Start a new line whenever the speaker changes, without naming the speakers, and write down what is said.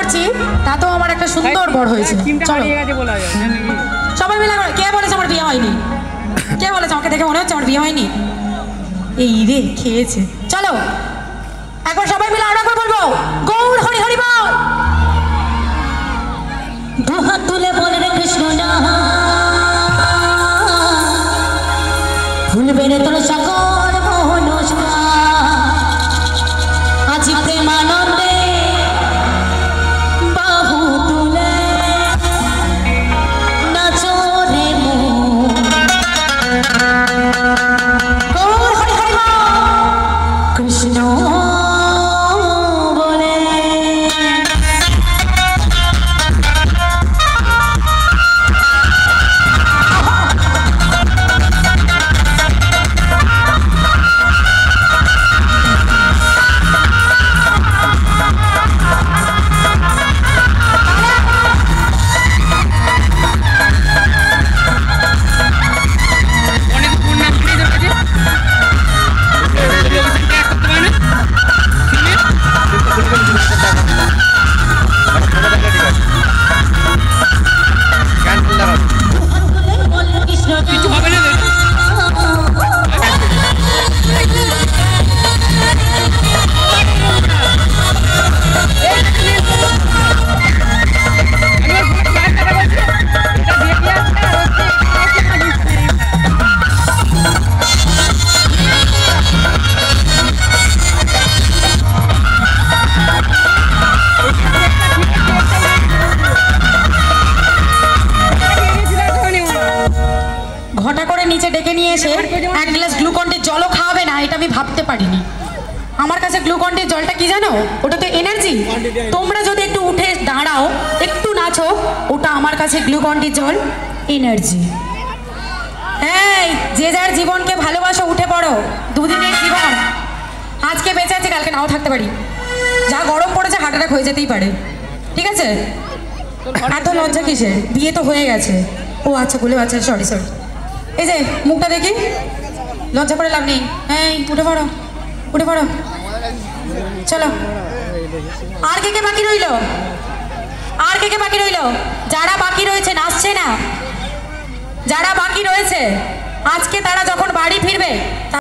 করছি তাতেও আমার একটা সুন্দর বর হয়েছে। চলো সবাই মিলে। কে বলেছে আমার বিয়ে হয়নি? কে বলেছে? আমাকে দেখে মনে হচ্ছে আমার বিয়ে হয়নি? এই রে খেয়েছে। চলো একবার সবাই মিলে আরো একবার বলবো, গৌর হরি হরি বল। দুহাত তুলে বলে রে কৃষ্ণ না ভুলবে রে তোর সকল মনস্কার। আজি প্রেমানন্দে বাহু তুলে নাচো রে মন। গৌর হরি হরি বল কৃষ্ণ বলে। ঘটা করে নিচে ডেকে নিয়ে এসে এক গ্লাস গ্লুকন্ডির জলও খাওয়াবে না, এটা আমি ভাবতে পারিনি। আমার কাছে গ্লুকন্ডির জলটা কি জানো? ওটা তো এনার্জি। তোমরা যদি একটু উঠে দাঁড়াও, একটু নাচো, ওটা আমার কাছে গ্লুকন্ডির জল এনার্জি। এই যে যার জীবনকে ভালোবাসো, উঠে পড়ো। দুদিনের জীবন, আজকে বেঁচে আছে কালকে নাও থাকতে পারি। যা গরম পড়েছে হার্ট অ্যাটাক হয়ে যেতেই পারে, ঠিক আছে? এত লজ্জা কিসের? বিয়ে তো হয়ে গেছে। ও আচ্ছা বলে আচ্ছা, সরি সরি। এই যে মুখটা দেখি, লজ্জা করে লাভ নেই। হ্যাঁ উঠে পড়ো, উঠে পড়ো, চলো। আর কে কে বাকি রইল? আর কে কে বাকি রইল? যারা বাকি রয়েছে নাচছে না, যারা বাকি রয়েছে আজকে তারা যখন বাড়ি ফিরবে